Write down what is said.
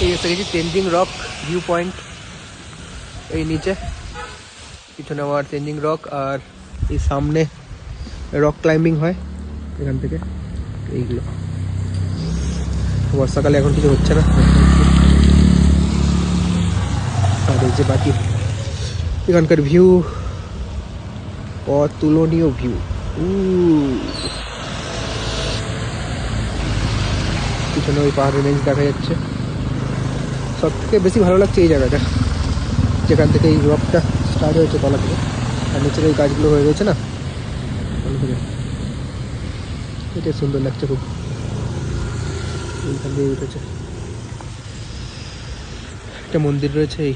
এই এসে গেছি তেনজিং রক ভিউ পয়েন্ট। এই নিচে পিছনে আমার তেনজিং রক, আর এই সামনে রক ক্লাইম্বিং হয় এখান থেকে। এইগুলো বর্ষাকালে এখন কিছু হচ্ছে না। আর এই যে বাকি এখানকার ভিউ, অতুলনীয় ভিউ। পিছনে ওই পাহাড়ের রেঞ্জ দেখা যাচ্ছে। সব থেকে বেশি ভালো লাগছে এই জায়গাটা, যেখান থেকে এই রকটা স্টার্ট হয়েছে তলা থেকে, আর নিচের ওই গাছগুলো হয়ে রয়েছে না তলা থেকে। এটা সুন্দর লাগছে খুব। এইখান দিয়ে উঠেছে একটা মন্দির রয়েছে এই